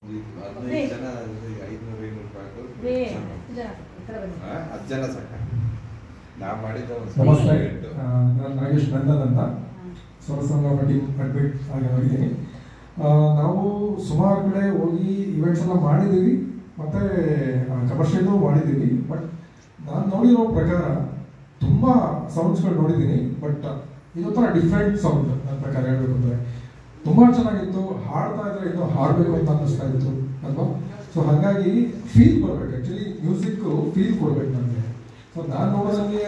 15 ಜನ 500-500 10 ಜನ ಸಾಕ. ನಾವು ಮಾಡಿದ ನಮಸ್ತೆ, ನಾನು ನಾಗೇಶ್ ನಂದನ್ ಅಂತ ಸ್ವರಸಂಗಮ ಟೀಮ್ ಅಡ್ಮಿಟ್ ಆಗಿ ಹೋಗಿದ್ದೀನಿ. ನಾವು ಸುಮಾರು ಕಡೆ ಹೋಗಿ ಇವೆಂಟ್ಸ್ ಎಲ್ಲ ಮಾಡಿದ್ದೀವಿ ಮತ್ತು ಕಮರ್ಷಿಯಲ್ಲೂ ಮಾಡಿದ್ದೀವಿ. ಬಟ್ ನಾನು ನೋಡಿರೋ ಪ್ರಕಾರ ತುಂಬ ಸೌಂಡ್ಸ್ಗಳು ನೋಡಿದ್ದೀನಿ. ಬಟ್ ಇದೊಂಥರ ಡಿಫ್ರೆಂಟ್ ಸೌಂಡ್ ನನ್ನ ಪ್ರಕಾರ ಹೇಳಬೇಕು ಅಂದರೆ ತುಂಬ ಚೆನ್ನಾಗಿತ್ತು. ಹಾಡ್ತಾ ಇದ್ರೆ ಇನ್ನೂ ಹಾಡಬೇಕು ಅಂತ ಅನ್ನಿಸ್ತಾ ಇತ್ತು ಅಲ್ವಾ. ಸೊ ಹಾಗಾಗಿ ಫೀಲ್ ಬರಬೇಕು, ಆ್ಯಕ್ಚುಲಿ ಮ್ಯೂಸಿಕ್ಕು ಫೀಲ್ ಕೊಡ್ಬೇಕು ನನಗೆ. ಸೊ ನಾನು ನೋಡೋದಂಗೆ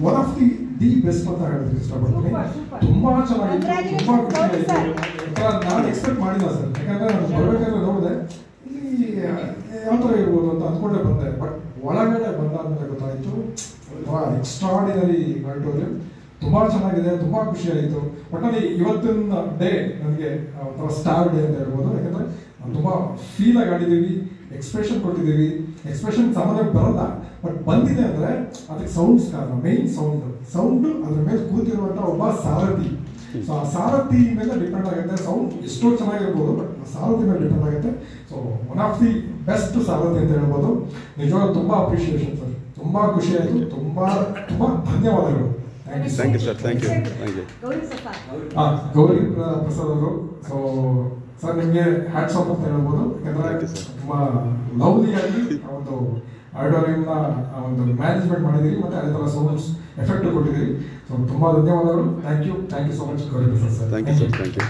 ಒನ್ ಆಫ್ ದಿ ಬೆಸ್ಟ್ ಅಂತ ಹೇಳೋದಕ್ಕೆ ಇಷ್ಟಪಡ್ತೀನಿ. ತುಂಬ ಚೆನ್ನಾಗಿತ್ತು, ತುಂಬ ಖುಷಿ ಆಯಿತು. ನಾನು ಎಕ್ಸ್ಪೆಕ್ಟ್ ಮಾಡಿಲ್ಲ ಸರ್, ಯಾಕಂದರೆ ನಾನು ಬರಬೇಕಾದ್ರೆ ನೋಡಿದೆ ಇಲ್ಲಿ ಯಾವ ಥರ ಇರ್ಬೋದು ಅಂತ ಅಂದ್ಕೊಂಡೆ ಬಂದೆ. ಬಟ್ ಒಳಗಡೆ ಬಂದಾದ್ಮೇಲೆ ಗೊತ್ತಾಯಿತು ಎಕ್ಸ್ಟ್ರಾಡಿನರಿ ಆಡಿಟೋರಿಯಂ, ತುಂಬ ಚೆನ್ನಾಗಿದೆ, ತುಂಬ ಖುಷಿ ಆಯಿತು. ಒಟ್ಟಲ್ಲಿ ಇವತ್ತಿನ ಡೇ ನನಗೆ ಒಂಥರ ಸ್ಟಾರ್ ಡೇ ಅಂತ ಹೇಳ್ಬೋದು. ಯಾಕಂದರೆ ತುಂಬ ಫೀಲಾಗಿ ಆಡಿದ್ದೀವಿ, ಎಕ್ಸ್ಪ್ರೆಷನ್ ಕೊಟ್ಟಿದ್ದೀವಿ. ಎಕ್ಸ್ಪ್ರೆಷನ್ ಸಾಮಾನ್ಯ ಬರಲ್ಲ, ಬಟ್ ಬಂದಿದೆ ಅಂದರೆ ಅದಕ್ಕೆ ಸೌಂಡ್ಸ್ ಕಾರಣ. ಮೇನ್ ಸೌಂಡು ಅದ್ರ ಮೇಲೆ ಕೂತಿರುವಂಥ ಒಬ್ಬ ಸಾರಥಿ. ಸೊ ಆ ಸಾರಥಿ ಮೇಲೆ ಡಿಪೆಂಡ್ ಆಗುತ್ತೆ. ಸೌಂಡ್ ಎಷ್ಟೋ ಚೆನ್ನಾಗಿರ್ಬೋದು, ಬಟ್ ಸಾರಥಿ ಮೇಲೆ ಡಿಪೆಂಡ್ ಆಗುತ್ತೆ. So one of the best ಸಾರಥಿ ಅಂತ ಹೇಳ್ಬೋದು. ನಿಜವಾಗ್ಲೂ ತುಂಬ ಅಪ್ರಿಷಿಯೇಷನ್ ಸರ್, ತುಂಬ ಖುಷಿ ಆಯಿತು. ತುಂಬ ತುಂಬ ಧನ್ಯವಾದಗಳು. Thank you sir, thank you. Gauri Prasad ಅವರು. ಸೊ ಸರ್ ನಿಮಗೆ ಹ್ಯಾಟ್ಸ್ ಆಫ್ ಅಂತ ಹೇಳ್ಬೋದು. ಯಾಕಂದರೆ ತುಂಬ ಲವ್ಲಿಯಾಗಿ ಒಂದು ಆಡಿಟೋರಿಯಂನ ಒಂದು ಮ್ಯಾನೇಜ್ಮೆಂಟ್ ಮಾಡಿದ್ದೀರಿ ಮತ್ತು ಅದೇ ಥರ ಸೌಂಡ್ಸ್ ಎಫೆಕ್ಟ್ ಕೊಟ್ಟಿದ್ದೀರಿ. ಸೊ ತುಂಬ ಧನ್ಯವಾದಗಳು. Thank you so much Gauri Prasad sir. Thank you sir, thank you.